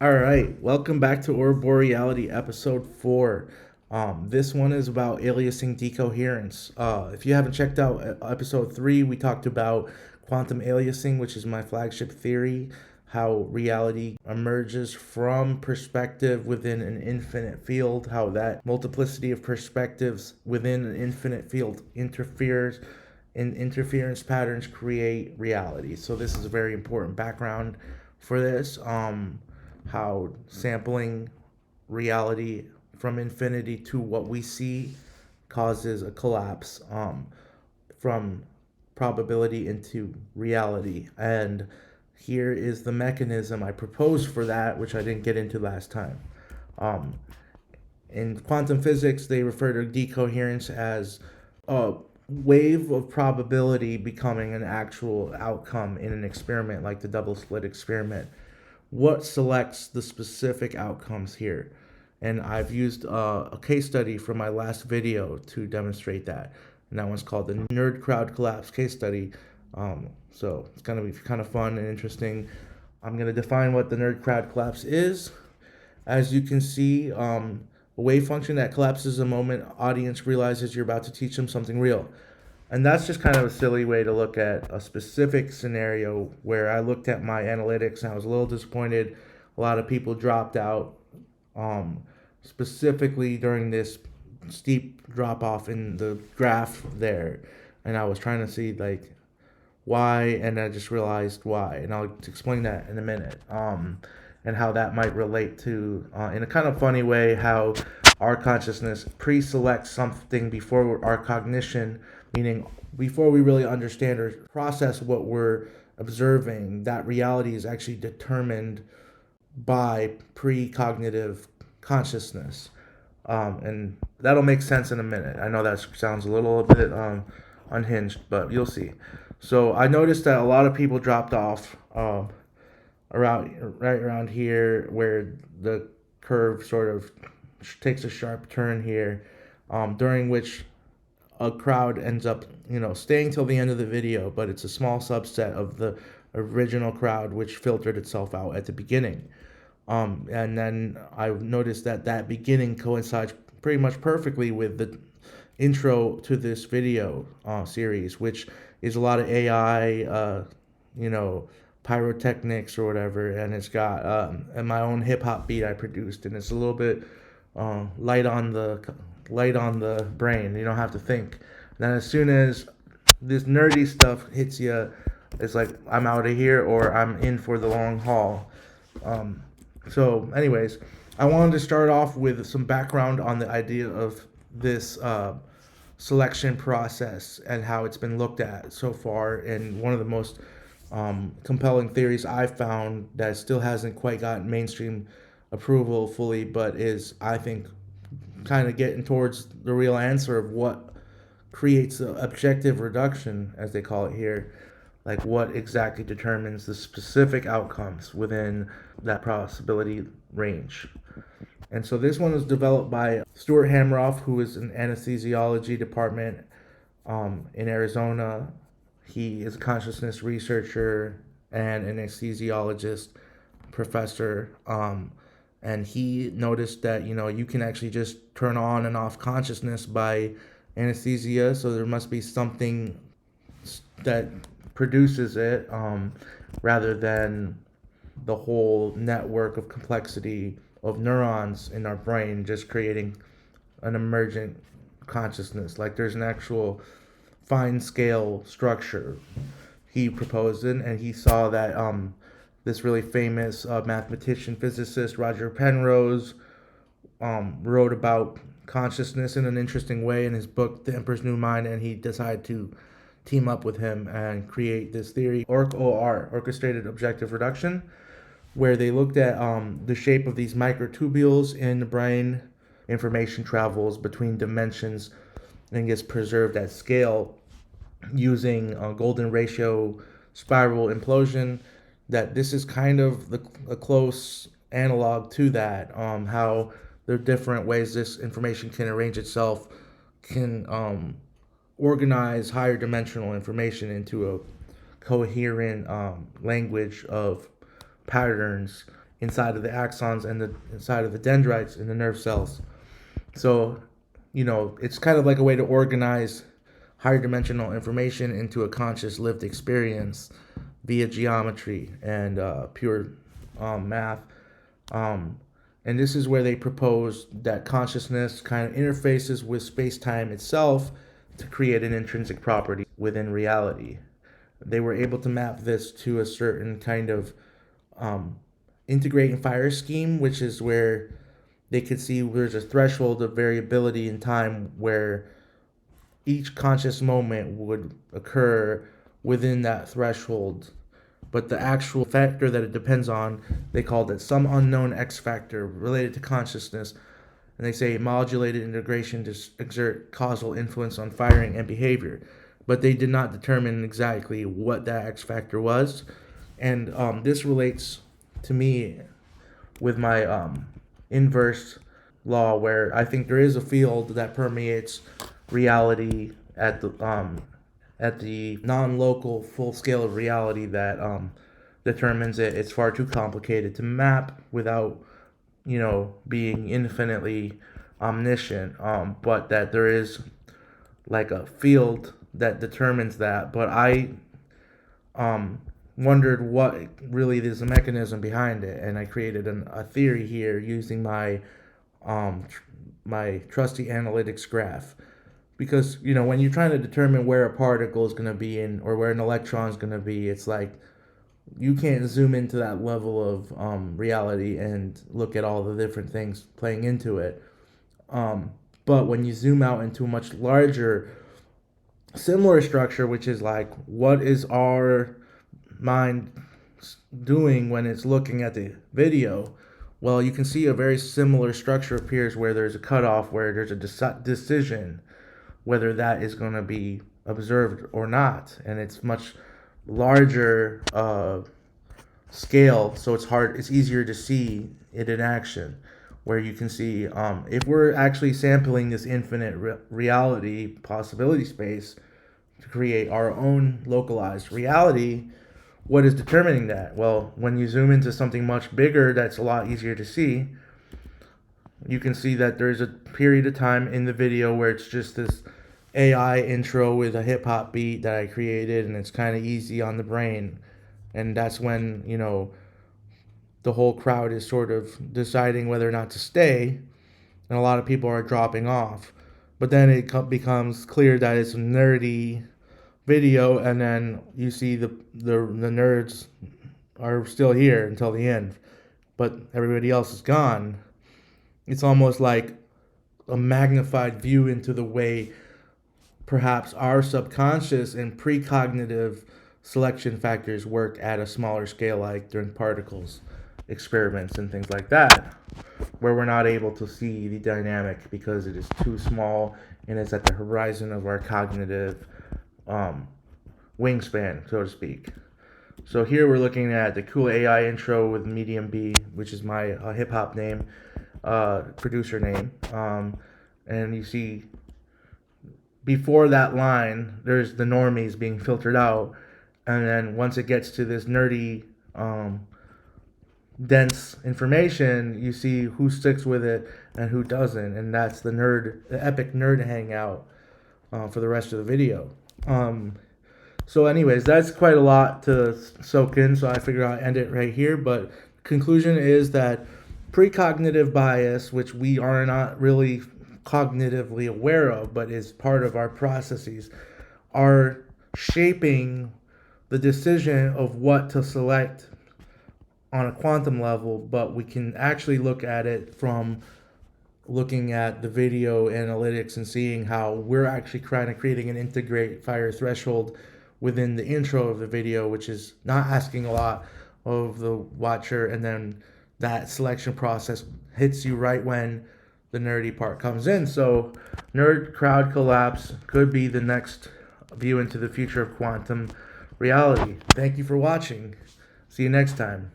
All right, welcome back to Ouroboreality episode 4. This one is about aliasing decoherence. If you haven't checked out episode 3, we talked about quantum aliasing, which is my flagship theory, how reality emerges from perspective within an infinite field, how that multiplicity of perspectives within an infinite field interferes and interference patterns create reality. So this is a very important background for this. How sampling reality from infinity to what we see causes a collapse from probability into reality. And here is the mechanism I proposed for that, which I didn't get into last time. Um, in quantum physics, they refer to decoherence as a wave of probability becoming an actual outcome in an experiment like the double slit experiment. What selects the specific outcomes here? And I've used a case study from my last video to demonstrate that. And that one's called the Nerd Crowd Collapse case study. So it's going to be kind of fun and interesting. I'm going to define what the Nerd Crowd Collapse is. As you can see, a wave function that collapses the moment audience realizes you're about to teach them something real. And that's just kind of a silly way to look at a specific scenario where I looked at my analytics and I was a little disappointed. A lot of people dropped out, specifically during this steep drop off in the graph there. And I was trying to see like why, and I just realized why. And I'll explain that in a minute. And how that might relate to, in a kind of funny way, how our consciousness pre-selects something before our cognition, meaning before we really understand or process what we're observing, that reality is actually determined by precognitive consciousness. And that'll make sense in a minute. I know that sounds a little bit unhinged, but you'll see. So I noticed that a lot of people dropped off right around here where the curve sort of takes a sharp turn here, during which a crowd ends up, staying till the end of the video, but it's a small subset of the original crowd which filtered itself out at the beginning. And then I noticed that that beginning coincides pretty much perfectly with the intro to this video series, which is a lot of AI, pyrotechnics or whatever, and it's got and my own hip hop beat I produced, and it's a little bit light on the brain. You don't have to think. And then as soon as this nerdy stuff hits you, it's like I'm out of here or I'm in for the long haul. So, anyways, I wanted to start off with some background on the idea of this selection process and how it's been looked at so far. And one of the most compelling theories I've found that still hasn't quite gotten mainstream approval fully, but is, I think, kind of getting towards the real answer of what creates the objective reduction, as they call it here, like what exactly determines the specific outcomes within that possibility range. And so this one was developed by Stuart Hamroff, who is an anesthesiology department in Arizona. He is a consciousness researcher and an anesthesiologist professor. And he noticed that, you can actually just turn on and off consciousness by anesthesia. So there must be something that produces it, rather than the whole network of complexity of neurons in our brain just creating an emergent consciousness. Like there's an actual fine scale structure he proposed it, and he saw that this really famous mathematician physicist Roger Penrose wrote about consciousness in an interesting way in his book The Emperor's New Mind, and he decided to team up with him and create this theory, orchestrated objective reduction, where they looked at the shape of these microtubules in the brain. Information travels between dimensions and gets preserved at scale using a golden ratio spiral implosion. That this is kind of a close analog to that. How there are different ways this information can arrange itself, can organize higher dimensional information into a coherent language of patterns. inside of the axons and the inside of the dendrites in the nerve cells. So, it's kind of like a way to organize higher dimensional information into a conscious lived experience via geometry and pure math. And this is where they propose that consciousness kind of interfaces with space-time itself to create an intrinsic property within reality. They were able to map this to a certain kind of integrate and fire scheme, which is where they could see there's a threshold of variability in time where each conscious moment would occur within that threshold. But the actual factor that it depends on, they called it some unknown X factor related to consciousness. And they say modulated integration to exert causal influence on firing and behavior. But they did not determine exactly what that X factor was. And this relates to me with my inverse law, where I think there is a field that permeates reality at the non-local full scale of reality that determines it. It's far too complicated to map without being infinitely omniscient, but that there is like a field that determines that. But I wondered what really is the mechanism behind it, and I created a theory here using my trusty analytics graph. Because when you're trying to determine where a particle is going to be in, or where an electron is going to be, it's like you can't zoom into that level of reality and look at all the different things playing into it. But when you zoom out into a much larger, similar structure, which is like, what is our mind doing when it's looking at the video? Well, you can see a very similar structure appears where there's a cutoff, where there's a decision whether that is going to be observed or not, and it's much larger scale, so it's easier to see it in action, where you can see if we're actually sampling this infinite reality possibility space to create our own localized reality. What is determining that? Well, when you zoom into something much bigger that's a lot easier to see, you can see that there's a period of time in the video where it's just this AI intro with a hip hop beat that I created, and it's kind of easy on the brain. And that's when, the whole crowd is sort of deciding whether or not to stay, and a lot of people are dropping off. But then it becomes clear that it's a nerdy video, and then you see the nerds are still here until the end, but everybody else is gone. It's almost like a magnified view into the way perhaps our subconscious and precognitive selection factors work at a smaller scale, like during particles experiments and things like that, where we're not able to see the dynamic because it is too small and it's at the horizon of our cognitive wingspan, so to speak. So here we're looking at the cool AI intro with Medium B, which is my hip hop name, producer name, and you see before that line there's the normies being filtered out, and then once it gets to this nerdy dense information, you see who sticks with it and who doesn't, and that's the epic nerd hangout for the rest of the video. So anyways, that's quite a lot to soak in, so I figure I'll end it right here. But conclusion is that precognitive bias, which we are not really cognitively aware of, but is part of our processes, are shaping the decision of what to select on a quantum level. But we can actually look at it from looking at the video analytics and seeing how we're actually creating an integrate fire threshold within the intro of the video, which is not asking a lot of the watcher, and then that selection process hits you right when the nerdy part comes in. So nerd crowd collapse could be the next view into the future of quantum reality. Thank you for watching. See you next time.